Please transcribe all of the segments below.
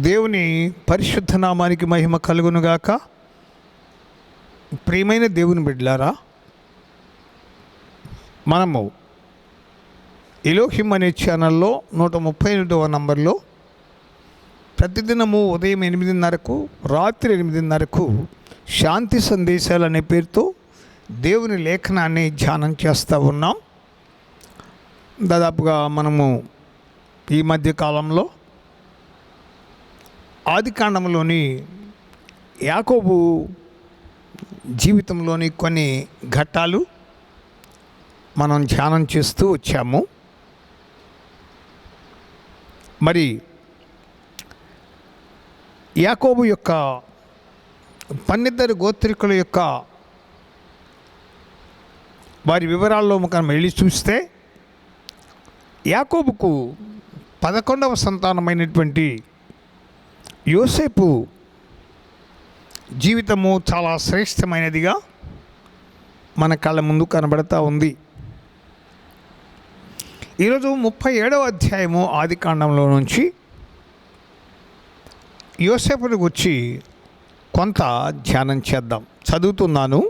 దేవుని పరిశుద్ధ నామానికి మహిమ కలుగునుగాక. ప్రియమైన దేవుని బిడ్డలారా, మనము ఎలోహిం అనే ఛానల్లో 138వ నంబర్లో ప్రతిదినము ఉదయం 8:30కు రాత్రి 8:30కు శాంతి సందేశాలు అనే పేరుతో దేవుని లేఖనాన్ని ధ్యానం చేస్తూ ఉన్నాం. దాదాపుగా మనము ఈ మధ్య కాలంలో ఆదికాండంలోని యాకోబు జీవితంలోని కొన్ని ఘట్టాలు మనం ధ్యానం చేస్తూ వచ్చాము. మరి యాకోబు యొక్క 12 గోత్రికుల యొక్క వారి వివరాల్లో మనం వెళ్ళి చూస్తే, యాకోబుకు 11వ సంతానమైనటువంటి యోసేపు జీవితము చాలా శ్రేష్టమైనదిగా మన కళ్ళ ముందు కనబడతా ఉంది. ఈరోజు 37వ అధ్యాయము ఆదికాండంలో నుంచి యోసేపుని గురించి కొంత ధ్యానం చేద్దాం. చదువుతున్నాను.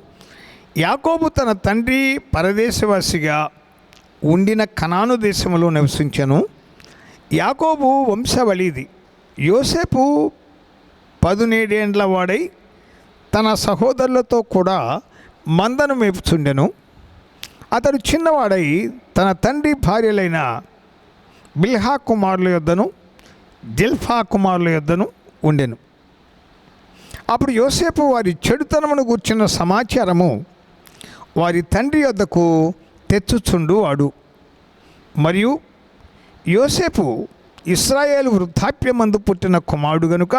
యాకోబు తన తండ్రి పరదేశవాసిగా ఉండిన కనాను దేశంలో నివసించెను. యాకోబు వంశావళిది. యోసేపు 17 ఏండ్ల వాడై తన సహోదరులతో కూడా మందను మేపుచుండెను. అతడు చిన్నవాడై తన తండ్రి భార్యలైన బిల్హా కుమారుల యొద్దను దిల్ఫా కుమారుల యొద్దను ఉండెను. అప్పుడు యోసేపు వారి చెడుతనమును గూర్చిన సమాచారము వారి తండ్రి యొద్దకు తెచ్చుచుండు వాడు. మరియు యోసేపు ఇశ్రాయేలు వృద్ధాప్యమందు పుట్టిన కుమారుడు గనుక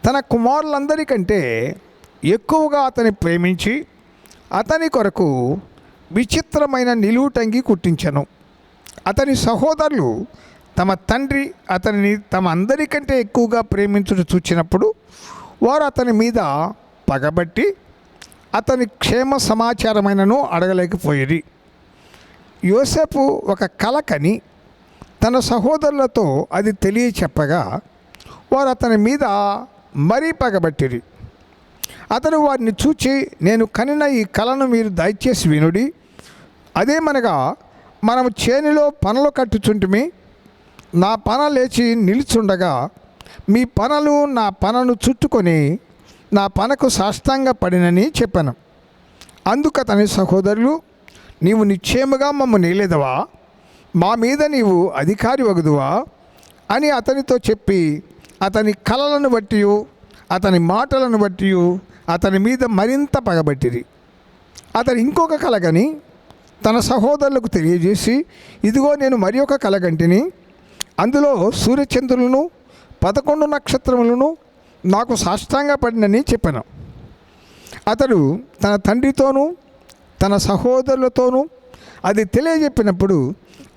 తన కుమారులందరికంటే ఎక్కువగా అతని ప్రేమించి అతని కొరకు విచిత్రమైన నిలువుటంగి కుట్టించెను. అతని సహోదరులు తమ తండ్రి అతనిని తమ అందరికంటే ఎక్కువగా ప్రేమించుట చూచినప్పుడు వారు అతని మీద పగబట్టి అతని క్షేమ సమాచారమైనను అడగలేకపోయేది. యోసేపు ఒక కల కని తన సహోదరులతో అది తెలియచెప్పగా వారు అతని మీద మరీ పగబట్టిరి. అతను వారిని చూచి, నేను కనిన ఈ కలను మీరు దయచేసి వినుడి. అదేమనగా, మనము చేనిలో పనలు కట్టుచుంటిమి. నా పన లేచి నిలుచుండగా మీ పనలు నా పనను చుట్టుకొని నా పనకు సాష్టాంగ పడినని చెప్పాను. అందుకు అతని సహోదరులు, నీవు నిశ్చయముగా మమ్ము నేలేదవా? మా మీద నీవు అధికారి వగుదువా అని అతనితో చెప్పి అతని కలలను బట్టి అతని మాటలను బట్టి అతని మీద మరింత పగబట్టిరి. అతను ఇంకొక కలగని తన సహోదరులకు తెలియజేసి, ఇదిగో నేను మరి ఒక కలగంటిని. అందులో సూర్యచంద్రులను 11 నక్షత్రములను నాకు సాష్టాంగ పడినని చెప్పాను. అతడు తన తండ్రితోనూ తన సహోదరులతోనూ అది తెలియజెప్పినప్పుడు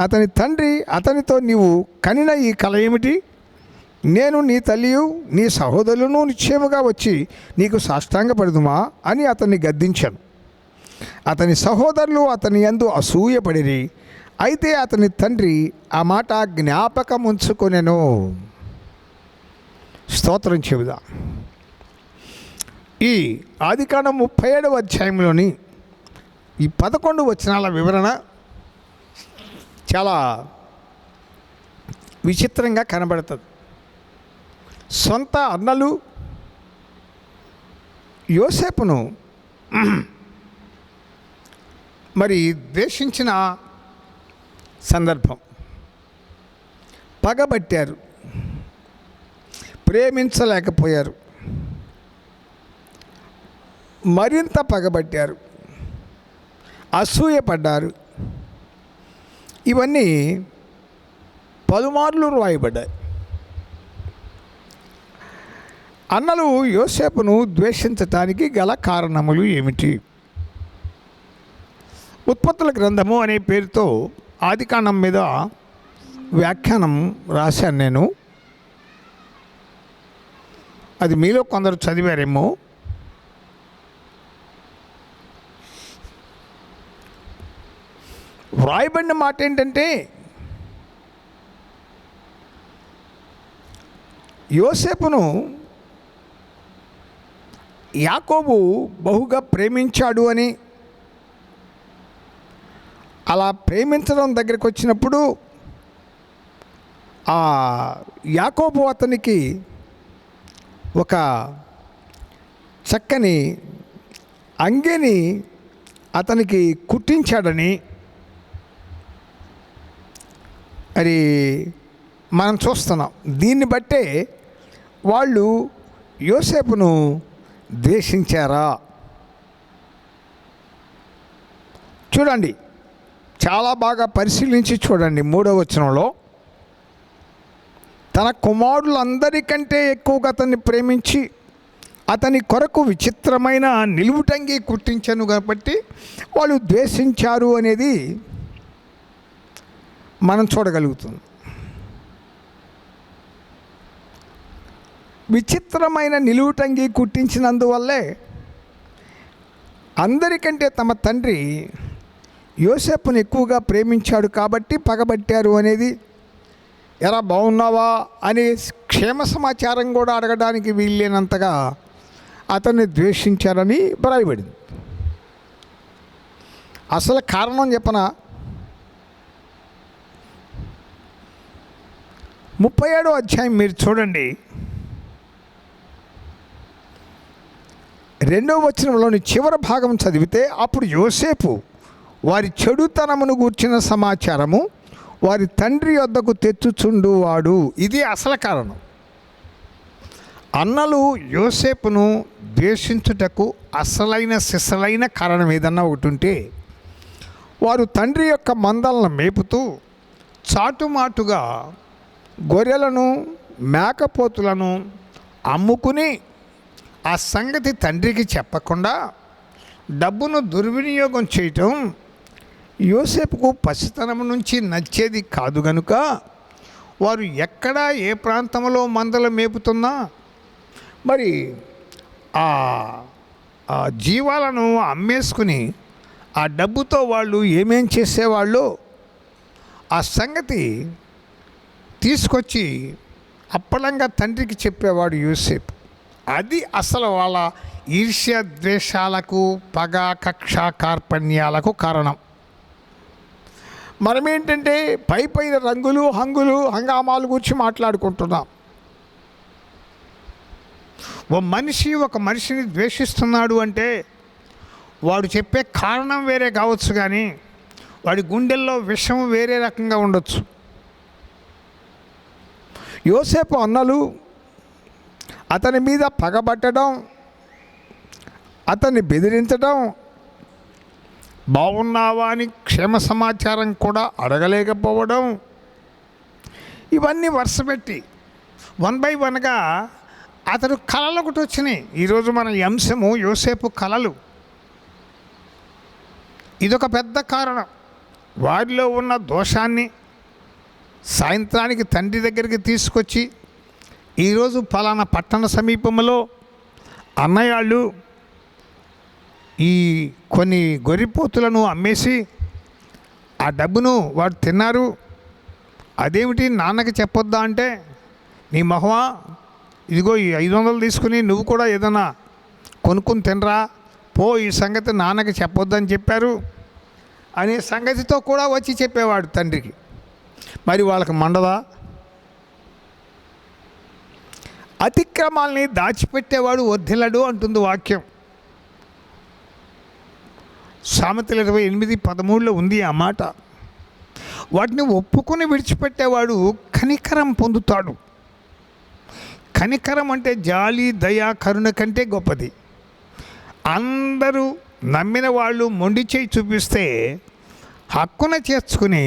అతని తండ్రి అతనితో, నీవు కనిన ఈ కల ఏమిటి? నేను నీ తల్లియు నీ సహోదరులను నిశ్చయముగా వచ్చి నీకు సాష్టాంగపడుదుమా అని అతన్ని గద్దించాను. అతని సహోదరులు అతని యందు అసూయపడిరి. అయితే అతని తండ్రి ఆ మాట జ్ఞాపకం ఉంచుకొనెను. స్తోత్రం చెబుదా. ఈ ఆదికాండం 37వ అధ్యాయంలోని ఈ 11 వచనాల వివరణ చాలా విచిత్రంగా కనబడుతుంది. సొంత అన్నలు యోసేపును మరి ద్వేషించిన సందర్భం, పగబట్టారు, ప్రేమించలేకపోయారు, మరింత పగబట్టారు, అసూయపడ్డారు. ఇవన్నీ పలుమార్లు రాయబడ్డాయి. అన్నలు యోసేపును ద్వేషించటానికి గల కారణములు ఏమిటి? ఉత్పత్తుల గ్రంథము అనే పేరుతో ఆదికాండం మీద వ్యాఖ్యానం రాశాను నేను. అది మీలో కొందరు చదివారేమో. వ్రాయబడిన మాట ఏంటంటే, యోసేపును యాకోబు బహుగా ప్రేమించాడు అని, అలా ప్రేమించడం దగ్గరికి వచ్చినప్పుడు ఆ యాకోబు అతనికి ఒక చక్కని అంగీని అతనికి కుట్టించాడని మరి మనం చూస్తున్నాం. దీన్ని బట్టే వాళ్ళు యోసేపును ద్వేషించారా? చూడండి, చాలా బాగా పరిశీలించి చూడండి. 3వ వచనంలో, తన కుమారులందరికంటే ఎక్కువగా అతన్ని ప్రేమించి అతని కొరకు విచిత్రమైన నిలువుటంగి కుట్టించను కాబట్టి వాళ్ళు ద్వేషించారు అనేది మనం చూడగలుగుతున్నాం. విచిత్రమైన నిలువుటంగి కుట్టించినందువల్లే అందరికంటే తమ తండ్రి యోసేపును ఎక్కువగా ప్రేమించాడు కాబట్టి పగబట్టారు అనేది, ఎరా బాగున్నావా అని క్షేమ సమాచారం కూడా అడగడానికి వీల్లేనంతగా అతన్ని ద్వేషించారని వ్రాయబడింది. అసలు కారణం చెప్పనా? 37వ అధ్యాయం మీరు చూడండి. 2వ వచనంలోని చివరి భాగం చదివితే, అప్పుడు యోసేపు వారి చెడుతనమును గూర్చిన సమాచారము వారి తండ్రి వద్దకు తెచ్చుచుండువాడు. ఇది అసలు కారణం. అన్నలు యోసేపును ద్వేషించుటకు అసలైన సిసలైన కారణం ఏదన్నా ఒకటి ఉంటే, వారు తండ్రి యొక్క మందలను మేపుతూ చాటుమాటుగా గొర్రెలను మేకపోతులను అమ్ముకుని ఆ సంగతి తండ్రికి చెప్పకుండా డబ్బును దుర్వినియోగం చేయటం యోసేపుకు పసితనం నుంచి నచ్చేది కాదు గనుక, వారు ఎక్కడ ఏ ప్రాంతంలో మందలు మేపుతున్నా మరి ఆ జీవాలను అమ్మేసుకుని ఆ డబ్బుతో వాళ్ళు ఏమేం చేసేవాళ్ళు ఆ సంగతి తీసుకొచ్చి అప్పలంగా తండ్రికి చెప్పేవాడు యోసేపు. అది అసలు వాళ్ళ ఈర్ష్య ద్వేషాలకు, పగ, కక్ష, కార్పణ్యాలకు కారణం. మనమేంటంటే పై రంగులు, హంగులు, హంగామాలు గురించి మాట్లాడుకుంటున్నాం. ఒక మనిషిని ద్వేషిస్తున్నాడు అంటే వాడు చెప్పే కారణం వేరే కావచ్చు, కానీ వాడి గుండెల్లో విషం వేరే రకంగా ఉండొచ్చు. యోసేపు అన్నలు అతని మీద పగబట్టడం, అతన్ని బెదిరించడం, బాగున్నావా అని క్షేమ సమాచారం కూడా అడగలేకపోవడం, ఇవన్నీ వరుసపెట్టి 1 by 1గా అతడు కళలు ఒకటి వచ్చినాయి. ఈరోజు మన అంశము యోసేపు కళలు. ఇదొక పెద్ద కారణం. వారిలో ఉన్న దోషాన్ని సాయంత్రానికి తండ్రి దగ్గరికి తీసుకొచ్చి, ఈరోజు పలానా పట్టణ సమీపంలో అన్నయ్యాళ్ళు ఈ కొన్ని గొర్రెపోతులను అమ్మేసి ఆ డబ్బును వాడు తిన్నారు, అదేమిటి నాన్నకి చెప్పొద్దా అంటే, నీ మొహమా, ఇదిగో ఈ 500 తీసుకుని నువ్వు కూడా ఏదైనా కొనుక్కుని తినరా పో, ఈ సంగతి నాన్నకి చెప్పొద్దని చెప్పారు అనే సంగతితో కూడా వచ్చి చెప్పేవాడు తండ్రికి. మరి వాళ్ళకి మండదా? అతిక్రమాల్ని దాచిపెట్టేవాడు వర్ధిల్లడు అంటుంది వాక్యం. సామెతలు 28:13 ఉంది ఆ మాట. వాటిని ఒప్పుకొని విడిచిపెట్టేవాడు కనికరం పొందుతాడు. కనికరం అంటే జాలి, దయ, కరుణ కంటే గొప్పది. అందరూ నమ్మిన వాళ్ళు మొండి చేయి చూపిస్తే హక్కున చేర్చుకుని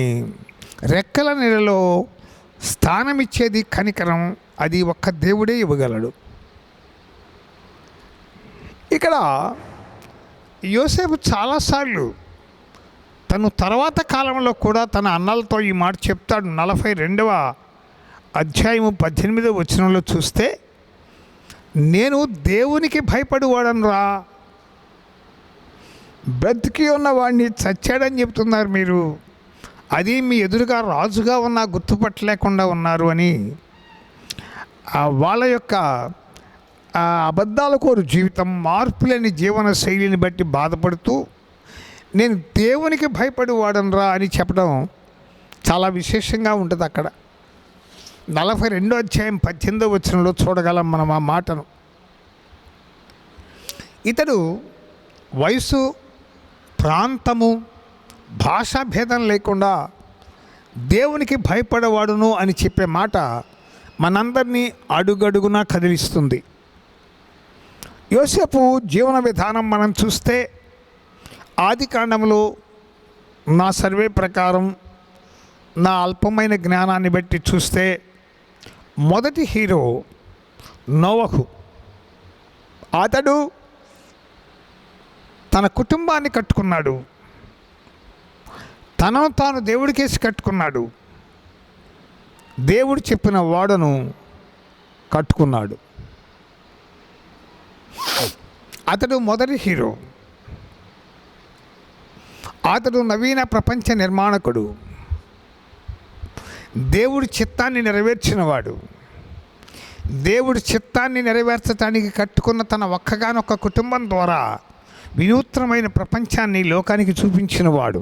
రెక్కల నీళ్ళలో స్థానం ఇచ్చేది కనికరం. అది ఒక్క దేవుడే ఇవ్వగలడు. ఇక్కడ యోసేపు చాలాసార్లు తను తర్వాత కాలంలో కూడా తన అన్నలతో ఈ మాట చెప్తాడు. 42వ అధ్యాయము 18వ వచనంలో చూస్తే, నేను దేవునికి భయపడేవాడను రా, బ్రతికి ఉన్న వాడిని చచ్చాడని చెప్తున్నారు మీరు, అది మీ ఎదురుగా రాజుగా ఉన్నా గుర్తుపట్టలేకుండా ఉన్నారు అని వాళ్ళ యొక్క అబద్ధాల కోరు జీవితం, మార్పులేని జీవన శైలిని బట్టి బాధపడుతూ నేను దేవునికి భయపడి వాడనరా అని చెప్పడం చాలా విశేషంగా ఉంటుంది. అక్కడ 42వ అధ్యాయం 18వ వచనంలో చూడగలం మనం ఆ మాటను. ఇతడు వయసు, ప్రాంతము, భాషా భేదం లేకుండా దేవునికి భయపడేవాడును అని చెప్పే మాట మనందరినీ అడుగడుగునా కదిలిస్తుంది. యోసేపు జీవన విధానం మనం చూస్తే ఆదికాండంలో నా సర్వే ప్రకారం, నా అల్పమైన జ్ఞానాన్ని బట్టి చూస్తే మొదటి హీరో నోవహు. అతడు తన కుటుంబాన్ని కట్టుకున్నాడు, తనను తాను దేవుడికేసి కట్టుకున్నాడు, దేవుడు చెప్పిన ఓడను కట్టుకున్నాడు. అతడు మొదటి హీరో. అతడు నవీన ప్రపంచ నిర్మాణకుడు, దేవుడి చిత్తాన్ని నెరవేర్చినవాడు. దేవుడి చిత్తాన్ని నెరవేర్చడానికి కట్టుకున్న తన ఒక్కగానొక్క కుటుంబం ద్వారా వినూత్నమైన ప్రపంచాన్ని లోకానికి చూపించినవాడు.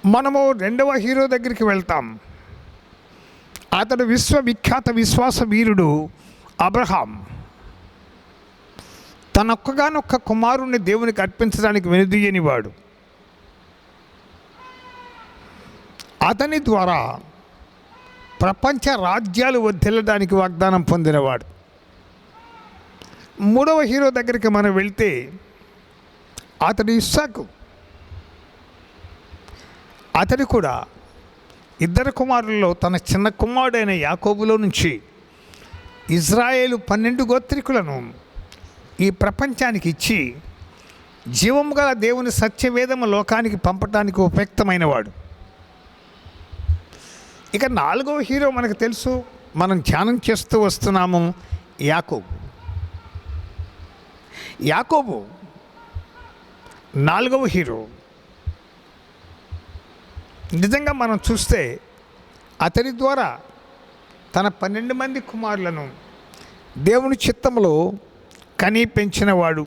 మనము రెండవ హీరో దగ్గరికి వెళ్తాం. అతడు విశ్వవిఖ్యాత విశ్వాస వీరుడు అబ్రహాం. తనొక్కగానొక్క కుమారుణ్ణి దేవునికి అర్పించడానికి వెనుదీయనివాడు. అతని ద్వారా ప్రపంచ రాజ్యాలు వర్ధిల్లడానికి వాగ్దానం పొందినవాడు. మూడవ హీరో దగ్గరికి మనం వెళ్తే అతడు ఇస్సాకు. అతడు కూడా ఇద్దరు కుమారుల్లో తన చిన్న కుమారుడైన యాకోబులో నుంచి ఇజ్రాయేలు 12 గోత్రికులను ఈ ప్రపంచానికి ఇచ్చి జీవము గల దేవుని సత్యవేదము లోకానికి పంపటానికి ఉపయుక్తమైనవాడు. ఇక 4వ హీరో మనకు తెలుసు, మనం ధ్యానం చేస్తూ వస్తున్నాము, యాకోబు. యాకోబు 4వ హీరో. నిజంగా మనం చూస్తే అతని ద్వారా తన 12 మంది కుమారులను దేవుని చిత్తంలో కని పెంచినవాడు.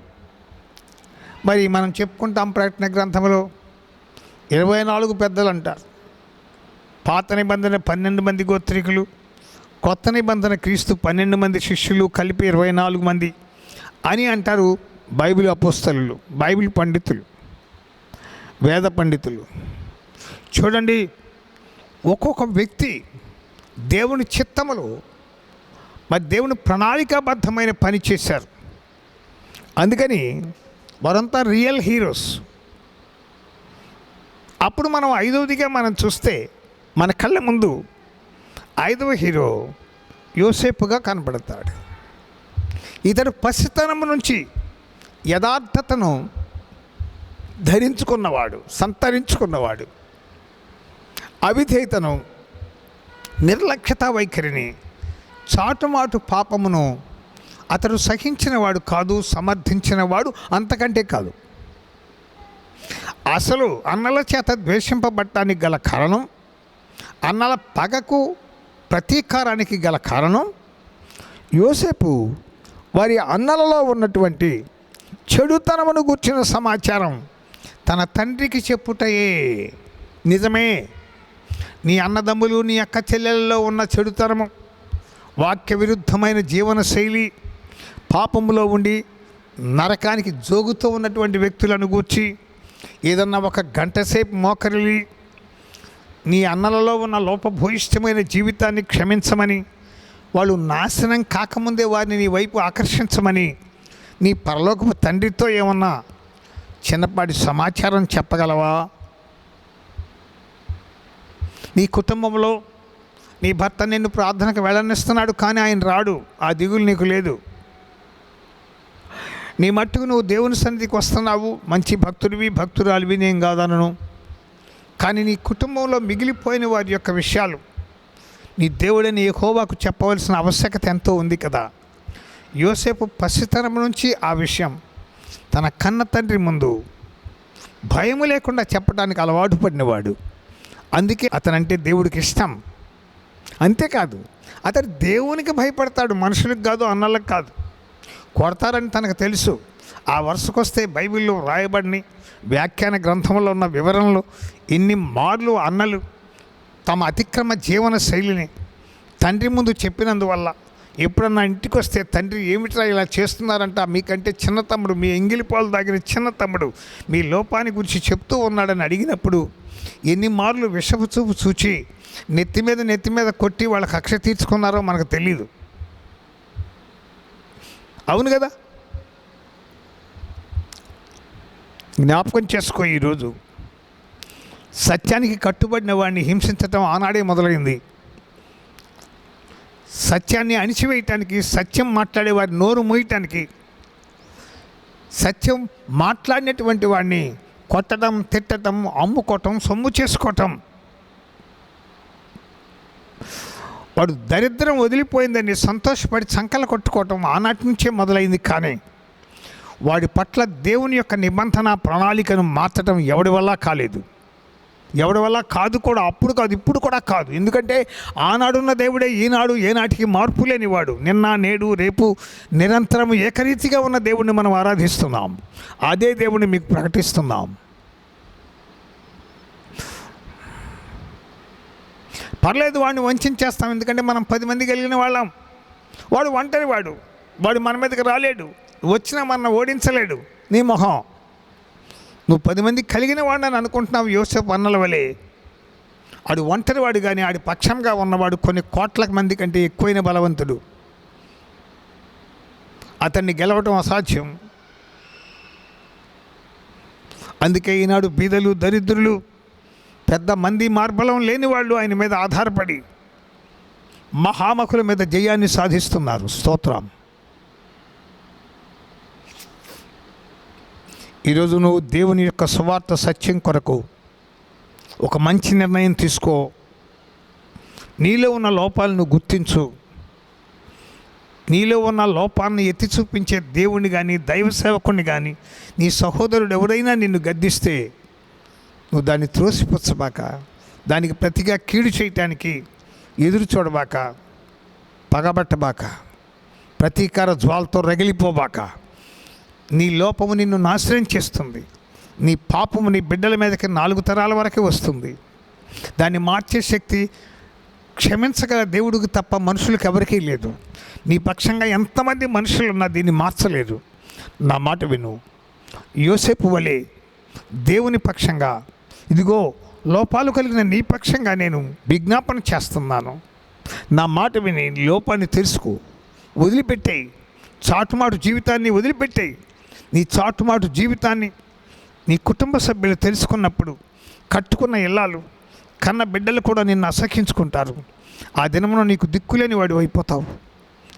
మరి మనం చెప్పుకుంటాం ప్రకటన గ్రంథంలో 24 పెద్దలు అంటారు. పాత నిబంధన 12 మంది గోత్రికులు, కొత్త నిబంధన క్రీస్తు 12 మంది శిష్యులు, కలిపి 24 మంది అని అంటారు బైబిల్ అపోస్తలులు, బైబిల్ పండితులు, వేద పండితులు. చూడండి, ఒక్కొక్క వ్యక్తి దేవుని చిత్తములో మరి దేవుని ప్రణాళికాబద్ధమైన పని చేశారు. అందుకని వారంతా రియల్ హీరోస్. అప్పుడు మనం 5వదిగా మనం చూస్తే మన కళ్ళ ముందు 5వ హీరో యోసేపుగా కనబడతాడు. ఇతడు పసితనం నుంచి యథార్థతను ధరించుకున్నవాడు, సంతరించుకున్నవాడు. అవిధేయతను, నిర్లక్ష్యత వైఖరిని, చాటుమాటు పాపమును అతడు సహించినవాడు కాదు, సమర్థించినవాడు అంతకంటే కాదు. అసలు అన్నల చేత ద్వేషింపబడటానికి గల కారణం, అన్నల పగకు ప్రతీకారానికి గల కారణం, యోసేపు వారి అన్నలలో ఉన్నటువంటి చెడుతనమును గూర్చిన సమాచారం తన తండ్రికి చెప్పుటయే. నిజమే, నీ అన్నదమ్ములు, నీ అక్క చెల్లెలలో ఉన్న చెడుతనము, వాక్య విరుద్ధమైన జీవన శైలి, పాపములో ఉండి నరకానికి జోగుతూ ఉన్నటువంటి వ్యక్తులను గూర్చి ఏదన్నా ఒక గంట సేపు మోకరిల్లి నీ అన్నలలో ఉన్న లోపభూయిష్టమైన జీవితాన్ని క్షమించమని, వాళ్ళు నాశనం కాకముందే వారిని నీ వైపు ఆకర్షించమని నీ పరలోకపు తండ్రితో ఏమన్నా చిన్నపాటి సమాచారం చెప్పగలవా? నీ కుటుంబంలో నీ భర్త నిన్ను ప్రార్థనకు వెళ్ళనిస్తున్నాడు, కానీ ఆయన రాడు, ఆ దిగులు నీకు లేదు. నీ మట్టుకు నువ్వు దేవుని సన్నిధికి వస్తున్నావు, మంచి భక్తుడివి, భక్తురాలివి, నేను కాదనను. కానీ నీ కుటుంబంలో మిగిలిపోయిన వారి యొక్క విషయాలు నీ దేవుడైన యెహోవాకు చెప్పవలసిన ఆవశ్యకత ఎంతో ఉంది కదా. యోసేపు పసితనం నుంచి ఆ విషయం తన కన్న తండ్రి ముందు భయము లేకుండా చెప్పడానికి అలవాటు పడినవాడు. అందుకే అతనంటే దేవుడికి ఇష్టం. అంతేకాదు అతడు దేవునికి భయపడతాడు, మనుషులకు కాదు, అన్నలకు కాదు. కొడతారని తనకు తెలుసు. ఆ వరుసకొస్తే బైబిల్లో రాయబడిన వ్యాఖ్యాన గ్రంథంలో ఉన్న వివరణలు ఇన్ని మార్లు అన్నలు తమ అతిక్రమ జీవన శైలిని తండ్రి ముందు చెప్పినందువల్ల ఎప్పుడన్నా ఇంటికి వస్తే తండ్రి ఏమిట్రా ఇలా చేస్తున్నారంట, మీకంటే చిన్న తమ్ముడు, మీ ఎంగిలి పాలు తాగిన చిన్న తమ్ముడు మీ లోపాన్ని గురించి చెప్తూ ఉన్నాడని అడిగినప్పుడు ఎన్ని మార్లు విషపు చూపు చూచి నెత్తి మీద కొట్టి వాళ్ళ కక్ష తీర్చుకున్నారో మనకు తెలీదు. అవును కదా? జ్ఞాపకం చేసుకో. ఈరోజు సత్యానికి కట్టుబడిన వాడిని హింసించటం ఆనాడే మొదలైంది. సత్యాన్ని అణిచివేయటానికి, సత్యం మాట్లాడే వారి నోరు మూయటానికి, సత్యం మాట్లాడినటువంటి వాడిని కొట్టడం, తిట్టడం, అమ్ముకోవటం, సొమ్ము చేసుకోవటం. వాడు దరిద్రం వదిలిపోయిందని సంతోషపడి చంకలు కొట్టుకోవటం ఆనాటి నుంచే మొదలైంది. కానీ వాడి పట్ల దేవుని యొక్క నిబంధన ప్రణాళికను మార్చడం ఎవడి వల్ల కాలేదు, ఎవడి వల్ల కాదు కూడా. అప్పుడు కాదు, ఇప్పుడు కూడా కాదు. ఎందుకంటే ఆనాడున్న దేవుడే ఈనాడు ఏనాటికి మార్పు లేనివాడు. నిన్న, నేడు, రేపు నిరంతరం ఏకరీతిగా ఉన్న దేవుణ్ణి మనం ఆరాధిస్తున్నాం. అదే దేవుణ్ణి మీకు ప్రకటిస్తున్నాం. పర్లేదు, వాడిని వంచేస్తాం, ఎందుకంటే మనం 10 మంది కలిగిన వాళ్ళం. వాడు ఒంటరి వాడు మన మీదకి రాలేడు, వచ్చినా మన ఓడించలేడు. నీ మొహం, నువ్వు 10 మంది కలిగిన వాడిని అనుకుంటున్నావు. యోసేపు అన్నల వలె ఆడు ఒంటరి వాడు, కానీ ఆడి పక్షంగా ఉన్నవాడు కొన్ని కోట్ల మంది కంటే ఎక్కువైన బలవంతుడు. అతన్ని గెలవటం అసాధ్యం. అందుకే ఈనాడు బీదలు, దరిద్రులు, పెద్ద మంది, మార్బలం లేని వాళ్ళు ఆయన మీద ఆధారపడి మహామకుల మీద జయాన్ని సాధిస్తున్నారు. స్తోత్రం. ఈరోజు నువ్వు దేవుని యొక్క సువార్త సత్యం కొరకు ఒక మంచి నిర్ణయం తీసుకో. నీలో ఉన్న లోపాలను గుర్తించు. నీలో ఉన్న లోపాన్ని ఎత్తి చూపించే దేవుణ్ణి కానీ, దైవ సేవకుని కానీ, నీ సహోదరుడు ఎవరైనా నిన్ను గద్దిస్తే నువ్వు దాన్ని త్రోసిపుచ్చబాక, దానికి ప్రతిగా కీడు చేయటానికి ఎదురు చూడబాక, పగబట్టబాక, ప్రతీకార జ్వాలతో రగిలిపోబాక. నీ లోపము నిన్ను నాశనం చేస్తుంది. నీ పాపము నీ బిడ్డల మీదకి 4 తరాల వరకు వస్తుంది. దాన్ని మార్చే శక్తి క్షమించగల దేవుడికి తప్ప మనుషులకు ఎవరికీ లేదు. నీ పక్షంగా ఎంతమంది మనుషులు ఉన్నా దీన్ని మార్చలేదు. నా మాట విను. యోసేపు వలె దేవుని పక్షంగా, ఇదిగో లోపాలు కలిగిన నీ పక్షంగా నేను విజ్ఞాపన చేస్తున్నాను. నా మాట విని లోపాన్ని తెలుసుకో, వదిలిపెట్టేయి. చాటుమాటు జీవితాన్ని వదిలిపెట్టేయి. నీ చాటుమాటు జీవితాన్ని నీ కుటుంబ సభ్యులు తెలుసుకున్నప్పుడు కట్టుకున్న ఇల్లాలు, కన్న బిడ్డలు కూడా నిన్ను అసహ్యించుకుంటారు. ఆ దినమున నీకు దిక్కులేని వాడు అయిపోతావు.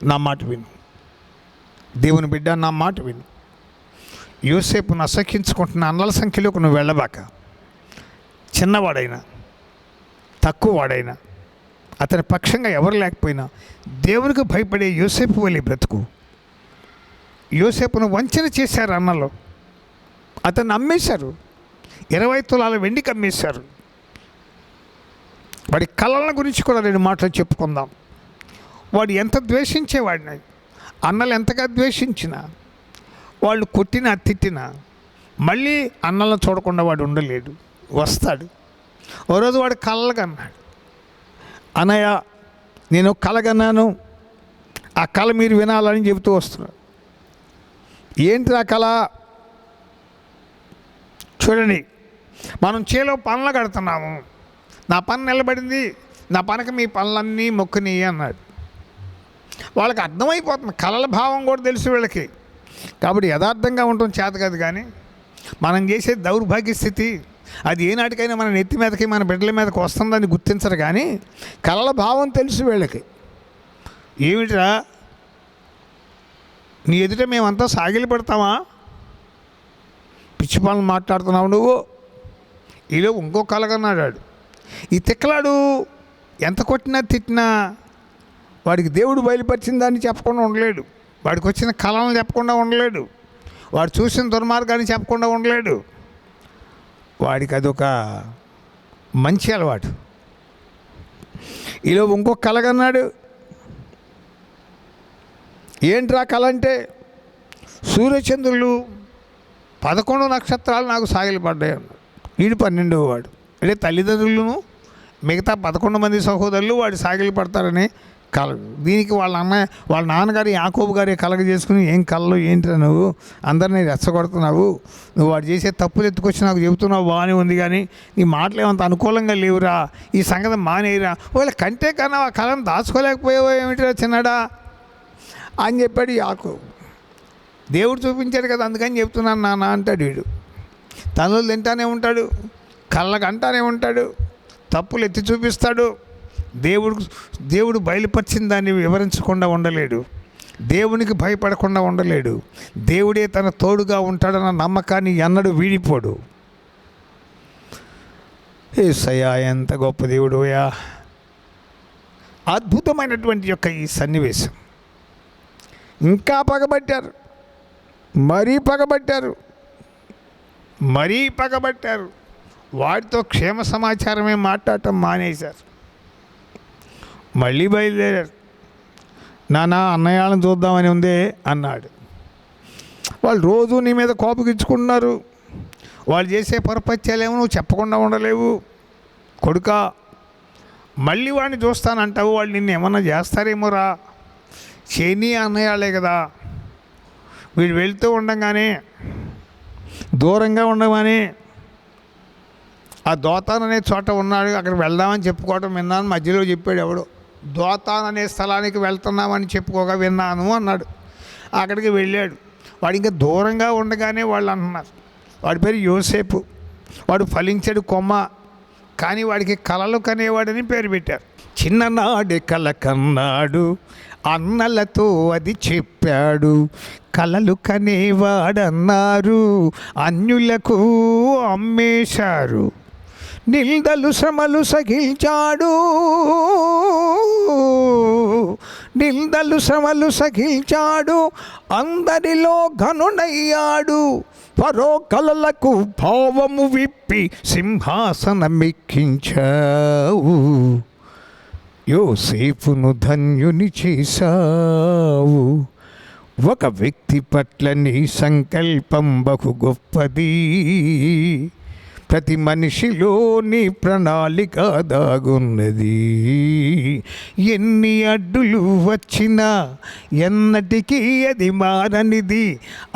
నా మాట విను దేవుని బిడ్డ, నా మాట విను. యోసేపును అసహ్యించుకుంటున్న అన్నల సంఖ్యలోకి నువ్వు వెళ్ళబాక. చిన్నవాడైనా, తక్కువ వాడైనా, అతని పక్షంగా ఎవరు లేకపోయినా దేవునికి భయపడే యోసేపు వలె బ్రతుకు. యోసేపును వంచన చేశారు అన్నలో. అతన్ని అమ్మేశారు. 20 తులాల వెండికి అమ్మేశారు. వాడి కళల గురించి కూడా 2 మాటలు చెప్పుకుందాం. వాడు ఎంత ద్వేషించేవాడిని, అన్నలు ఎంతగా ద్వేషించినా, వాళ్ళు కొట్టినా తిట్టినా మళ్ళీ అన్నలను చూడకుండా వాడు ఉండలేడు. వస్తాడు. ఓ రోజు వాడు కలగన్నాడు. అన్నయ్య, నేను కలగన్నాను, ఆ కళ మీరు వినాలని చెబుతూ వస్తున్నాడు. ఏంటి ఆ కళ? చూడండి, మనం చేలో పనులు కడుతున్నాము, నా పని నిలబడింది, నా పనికి మీ పనులన్నీ మొక్కుని అన్నాడు. వాళ్ళకి అర్థమైపోతుంది, కళల భావం కూడా తెలుసు వీళ్ళకి. కాబట్టి యథార్థంగా ఉండటం చేత కాదు, కానీ మనం చేసే దౌర్భాగ్య స్థితి అది ఏనాటికైనా మన నెత్తి మీదకి, మన బిడ్డల మీదకి వస్తుందని గుర్తించరు. కానీ కళల భావం తెలుసు వీళ్ళకి. ఏమిట్రా నీ ఎదుట మేమంతా సాగిలి పడతామా? పిచ్చి పనులు మాట్లాడుతున్నావు నువ్వు. ఈలో ఇంకో కలగన్నాడు. ఈ తిక్కలాడు ఎంత కొట్టినా తిట్టినా వాడికి దేవుడు బయలుపరిచిన దాన్ని చెప్పకుండా ఉండలేడు. వాడికి వచ్చిన కళలను చెప్పకుండా ఉండలేడు. వాడు చూసిన దుర్మార్గాన్ని చెప్పకుండా ఉండలేడు. వాడికి అదొక మంచి అలవాటు. ఈలో ఇంకొక కలగన్నాడు. ఏంట్రా కళ అంటే, సూర్యచంద్రులు 11 నక్షత్రాలు నాకు సాగిలపడ్డాయి అన్నాడు. వీడు 12వ వాడు. అంటే తల్లిదండ్రులను మిగతా 11 మంది సహోదరులు వాడు సాగిలపడతారని కళ. దీనికి వాళ్ళ నాన్నగారు యాకోబు గారి కలగ చేసుకుని, ఏం కళలు ఏంటిరా నువ్వు, అందరినీ రెచ్చగొడుతున్నావు, నువ్వు వాడు చేసే తప్పులు ఎత్తుకొచ్చి నాకు చెబుతున్నావు, బాగానే ఉంది, కానీ నీ మాటలు ఏమంత అనుకూలంగా లేవురా, ఈ సంగతి మానేయరా, వాళ్ళ కంటే కన్నా ఆ కళను దాచుకోలేకపోయావో ఏమిటిరా చిన్నడా అని చెప్పాడు యాకోబు. దేవుడు చూపించాడు కదా, అందుకని చెప్తున్నాను నాన్న అంటాడు వీడు. తనలో తింటానే ఉంటాడు, కళ్ళకు అంటానే ఉంటాడు, తప్పులు ఎత్తి చూపిస్తాడు. దేవుడు బయలుపరిచిన దాన్ని వివరించకుండా ఉండలేడు, దేవునికి భయపడకుండా ఉండలేడు. దేవుడే తన తోడుగా ఉంటాడన్న నమ్మకాన్ని ఎన్నడూ వీడిపోడు. యేసయ్యా ఎంత గొప్ప దేవుడోయా! అద్భుతమైనటువంటి యొక్క ఈ సన్నివేశం. ఇంకా పగబట్టారు, మరీ పగబట్టారు. వాడితో క్షేమ సమాచారమే మాట్లాడటం మానేశారు. మళ్ళీ బయలుదేరారు. నాన్న అన్నయ్యలను చూద్దామని ఉందే అన్నాడు. వాళ్ళు రోజు నీ మీద కోపగించుకుంటున్నారు. వాళ్ళు చేసే పొరపత్యాలేమో నువ్వు చెప్పకుండా ఉండలేవు కొడుకా. మళ్ళీ వాడిని చూస్తానంటావు, వాళ్ళు నిన్ను ఏమన్నా చేస్తారేమోరా. చేని అన్నయ్యాలే కదా. వీడు వెళ్తూ ఉండగానే, దూరంగా ఉండగానే ఆ దోతాన్ అనే చోట ఉన్నాడు, అక్కడ వెళ్దామని చెప్పుకోవటం విన్నాను. మధ్యలో చెప్పాడు ఎవడో, దోతాన్ అనే స్థలానికి వెళ్తున్నామని చెప్పుకోగా విన్నాను అన్నాడు. అక్కడికి వెళ్ళాడు. వాడు ఇంకా దూరంగా ఉండగానే వాళ్ళు అంటున్నారు, వాడి పేరు యోసేపు, వాడు ఫలించాడు కొమ్మ, కానీ వాడికి కలలు కనేవాడని పేరు పెట్టారు. చిన్ననాడే కల కన్నాడు, అన్నలతో అది చెప్పాడు, కలలు కనేవాడన్నారు, అన్యులకు అమ్మేశారు, నిందలు శ్రమలు సహించాడు, అందరిలో ఘనుడయ్యాడు, ఫరో కలలకు భావము విప్పి సింహాసనమెక్కించావు, యోసేపును ధన్యుని చేశావు, ఒక వ్యక్తి పట్ల నీ సంకల్పం బహు గొప్పది, ప్రతి మనిషిలో నీ ప్రణాళిక దాగున్నది, ఎన్ని అడ్డులు వచ్చినా ఎన్నటికీ అది మారనిది,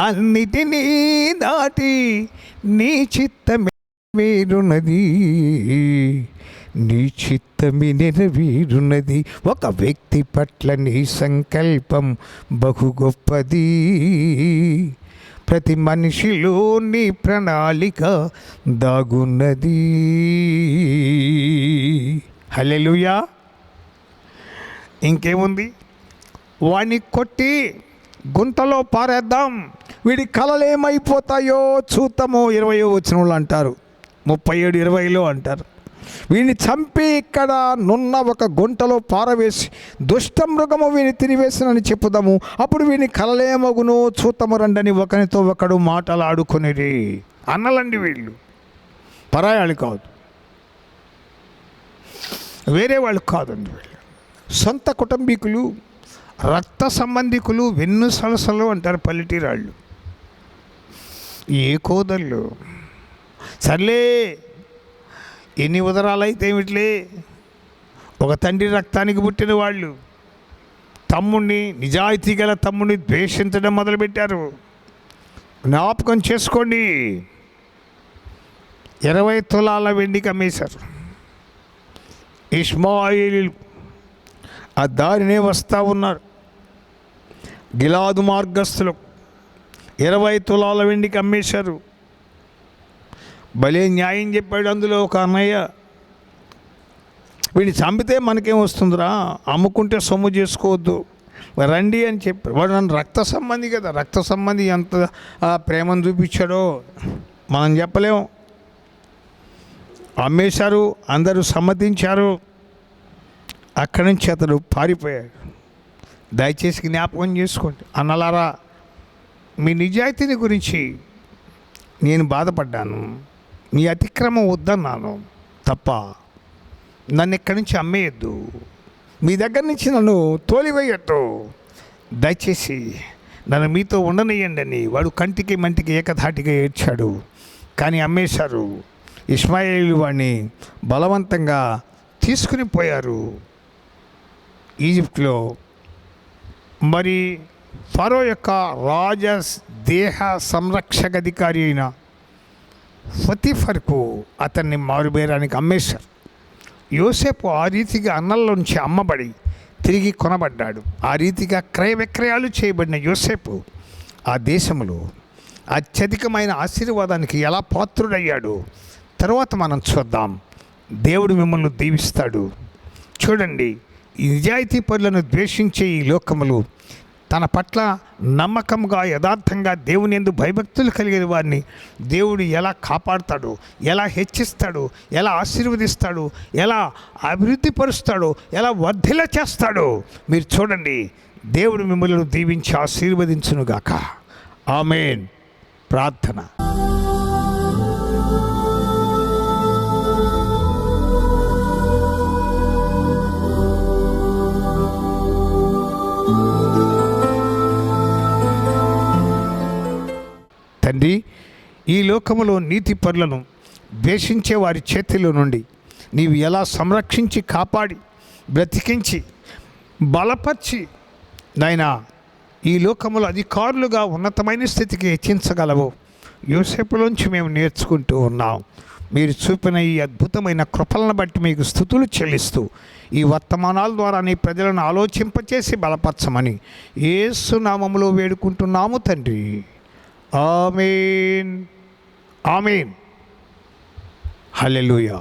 అన్నిటినీ దాటి నీ చిత్తమే వేరున్నది, నీ చిత్తమే నెరవేరున్నది, ఒక వ్యక్తి పట్ల నీ సంకల్పం బహు గొప్పది, ప్రతి మనిషిలో నీ ప్రణాళిక దాగున్నది. హల్లెలూయా. ఇంకేముంది, వాడిని కొట్టి గుంతలో పారేద్దాం, వీడి కలలు ఏమైపోతాయో చూద్దాము. 20వ వచనంలో అంటారు, 37:20 అంటారు, వీడిని చంపి ఇక్కడ నున్న ఒక గుంటలో పారవేసి దుష్ట మృగము వీని తినివేసినని చెప్పుదాము, అప్పుడు వీని కలలేమగును చూతము రండని ఒకరితో ఒకడు మాటలు ఆడుకునేది. అన్నలండి వీళ్ళు, పరాయాళ్ళు కాదు, వేరే వాళ్ళు కాదండి, వీళ్ళు సొంత కుటుంబీకులు, రక్త సంబంధికులు, వెన్ను సలసలు అంటారు పల్లెటీరాళ్ళు. ఏ కోదళ్ళు, సర్లే ఎన్ని ఉదరాలైతే ఏమిట్లే, ఒక తండ్రి రక్తానికి పుట్టిన వాళ్ళు తమ్ముడిని, నిజాయితీ గల తమ్ముడిని ద్వేషించడం మొదలుపెట్టారు. జ్ఞాపకం చేసుకోండి, 20 తులాల వెండికి అమ్మేశారు. ఇష్మాయేలీలు ఆ దారినే వస్తూ ఉన్నారు. గిలాదు మార్గస్థులు 20 తులాల వెండికి అమ్మేశారు. భలే న్యాయం చెప్పాడు అందులో ఒక అన్నయ్య, వీడిని చంపితే మనకేం వస్తుందిరా, అమ్ముకుంటే సొమ్ము చేసుకోవద్దు రండి అని చెప్పారు. వాడు నన్ను రక్త సంబంధి కదా, రక్త సంబంధి ఎంత ప్రేమను చూపించాడో మనం చెప్పలేము. అమ్మేశారు, అందరూ సమ్మతించారు. అక్కడి నుంచి అతడు పారిపోయాడు. దయచేసి జ్ఞాపకం చేసుకోండి అన్నలారా, మీ నిజాయితీని గురించి నేను బాధపడ్డాను, మీ అతిక్రమం వద్దన్నాను తప్ప నన్ను ఇక్కడి నుంచి అమ్మేయద్దు, మీ దగ్గర నుంచి నన్ను తోలివేయొద్దు, దయచేసి నన్ను మీతో ఉండనియండి అని వాడు కంటికి మంటికి ఏకధాటిగా ఏడ్చాడు. కానీ అమ్మేశారు. ఇష్మాయేలు వాడిని బలవంతంగా తీసుకుని పోయారు ఈజిప్ట్లో. మరి ఫరో యొక్క దేహ సంరక్షక అధికారి అయిన ఫతిఫర్కు అతన్ని మారుబేరానికి అమ్మేశారు. యోసేపు ఆ రీతిగా అన్నల్లోంచి అమ్మబడి తిరిగి కొనబడ్డాడు. ఆ రీతిగా క్రయ విక్రయాలు చేయబడిన యోసేపు ఆ దేశంలో అత్యధికమైన ఆశీర్వాదానికి ఎలా పాత్రుడయ్యాడు తర్వాత మనం చూద్దాం. దేవుడు మిమ్మల్ని దీవిస్తాడు. చూడండి, ఈ నిజాయితీ పరులను ద్వేషించే ఈ లోకములు తన పట్ల నమ్మకంగా యథార్థంగా దేవుని యందు భయభక్తులు కలిగిన వారిని దేవుడు ఎలా కాపాడుతాడు, ఎలా హెచ్చిస్తాడు, ఎలా ఆశీర్వదిస్తాడు, ఎలా అభివృద్ధి పరుస్తాడో, ఎలా వర్ధిల్ల చేస్తాడో మీరు చూడండి. దేవుడు మిమ్మల్ని దీవించి ఆశీర్వదించునుగాక. ఆమేన్. ప్రార్థన. తండ్రి, ఈ లోకములో నీతిపరులను ద్వేషించే వారి చేతిలో నుండి నీవు ఎలా సంరక్షించి కాపాడి బ్రతికించి బలపరిచి నాయనా ఈ లోకములో అధికారులుగా ఉన్నతమైన స్థితికి హెచ్చించగలవు యోసేపులోంచి మేము నేర్చుకుంటూ ఉన్నాం. మీరు చూపిన ఈ అద్భుతమైన కృపలను బట్టి మీకు స్తుతులు చెల్లిస్తూ ఈ వర్తమానాల ద్వారా నీ ప్రజలను ఆలోచింపచేసి బలపరచమని యేసు నామములో వేడుకుంటున్నాము తండ్రి. ఆమేన్. ఆమేన్. హల్లెలూయా.